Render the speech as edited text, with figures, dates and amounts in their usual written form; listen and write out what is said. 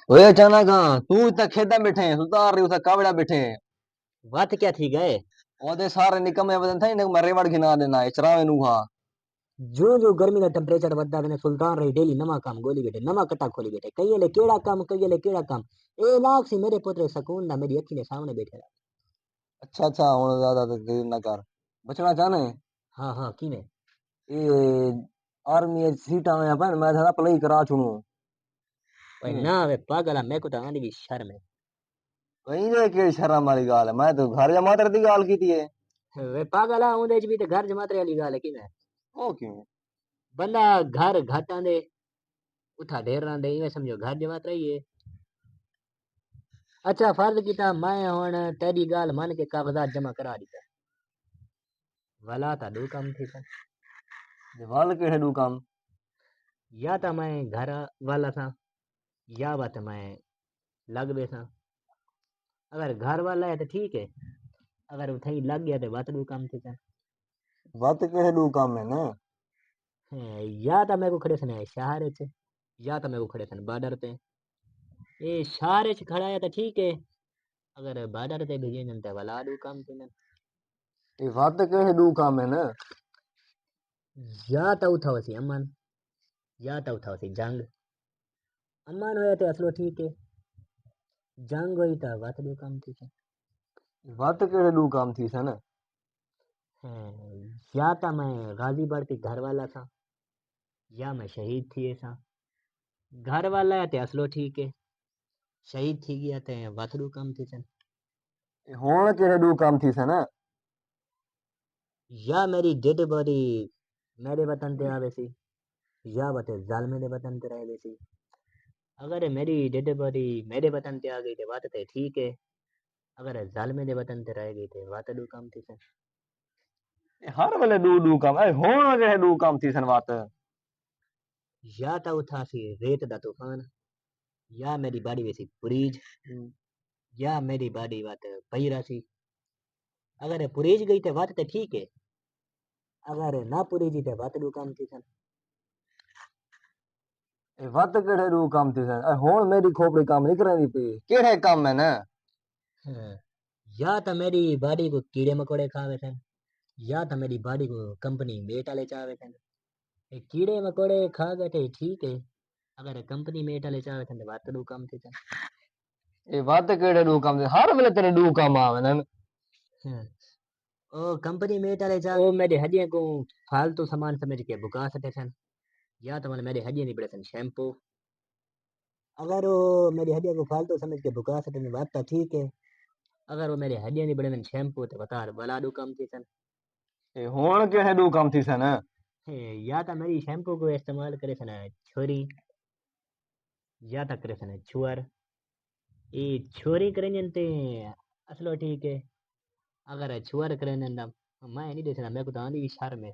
ओए अचानक तू इतना खेदा बैठे हैं सुतार रही उसे कावड़ा बैठे हैं। बात क्या थी गए। ओदे सारे निकम्मे बदन था इन्हें मरे वड़ घिना देना है चरावे नु खा। जो जो गर्मी का टेम्परेचर बढ़ता है सुल्तान रही डेली नवा काम गोली बैठे नवा कटा खोली बैठे कई ले केड़ा काम कई ले केड़ा काम। ए लाख सी मेरे पुत्र सकून ना मेरी अखी ने सामने बैठे रहा। अच्छा अच्छा हुन ज्यादा देर ना कर बचना चाहने। हाँ हाँ की ने। ये आर्मी सीटा में अपन मैं था अप्लाई करा छुनू। भाई ना वे पागल मैं को तो आने की शर्म है। वही ने के शर्म वाली गाल है मैं तो घर जमा कर दी गाल की थी ये। वे पागल आ उन्दे भी तो घर जमात वाली गाल है की ने। ओ क्यों। बंदा घर घाटा दे उठा ढेर ना दे इवे समझो घर जमात रही है। अच्छा फर्ज किता मैं हुन तेरी गाल मान के कागजात जमा करा दी वाला था दो काम थी सर। जवाल के डू काम। या तो मैं घर वाला था या बात मैं लग बैठा। अगर घर वाला है तो ठीक है। अगर उठाई लग गया तो बात दो काम थी सर। बात के डू काम है ना। या तो मेरे को खड़े थे शहर च या तो मेरे को खड़े थे बॉर्डर पे। ये शहर च खड़ा है तो ठीक है। अगर बॉर्डर पे भेजे तो वाला दो काम थे ना। ये बात के डू काम है ना। या तो उठाओ सी अमन या तो उठाओ सी जंग। अमन हुए तो असलो ठीक है। जंग हुई तो बात दो काम थी सर। बात के डू काम थी सा ना। या तो मैं गाजी बढ़ती घर वाला था या मैं शहीद थी ऐसा। घर वाला है तो असलो ठीक है। शहीद थी गया तो बात दो काम थी सर। होण के डू काम थी सा ना। या मेरी डेड बॉडी मेरे वतन पे आवे सी या बते जालमे दे वतन पे रहे सी। अगर मेरी डेड बॉडी मेरे वतन पे आ गई तो बात तो ठीक है। अगर जालमे दे वतन पे रह गई तो बात दो काम थी सर। हर वेले डू डू काम है होण के डू काम थी सन बात। या तो उठा सी रेत दा तूफान या मेरी बॉडी वैसी पुरीज या मेरी बॉडी बात पई रही। अगर पुरीज गई तो बात तो ठीक है। अगर ना पुरीजी तो बात दो काम थी सर। बात के डू काम थी सन होण मेरी खोपड़ी काम नहीं करेंदी पई केड़े काम है ना। हाँ, या तो मेरी बॉडी को कीड़े मकोड़े खावे सन या तो मेरी बॉडी को कंपनी मेट वाले चावे सन। ये कीड़े मकोड़े खा गए थे ठीक है। अगर कंपनी मेट वाले चावे थे तो बात तो काम थी सर। ये बात के डू काम थी हर वेले तेरे डू काम आवे ना। हाँ, ओ कंपनी मेट वाले चाहे ओ मेरे हड्डियों को फालतू सामान समझ के बुका सकते सन या तो मेरे हड्डियां नहीं पड़े सन शैम्पू। अगर वो मेरी हड्डियों को फालतू समझ के बुका सकते सन बात तो ठीक है। अगर वो मेरी हड्डियां नहीं पड़े सन शैम्पू तो बता बला दो काम थी सन। ये होण के डू काम थी सन। या तो मेरी शैम्पू को इस्तेमाल करे सन छोरी या तो करे सन छुअर। ये छोरी करेंगे ते असलो ठीक है। अगर छुअर करेंगे ना मैं नहीं देखना मेरे को तो आंधी की शर्म है।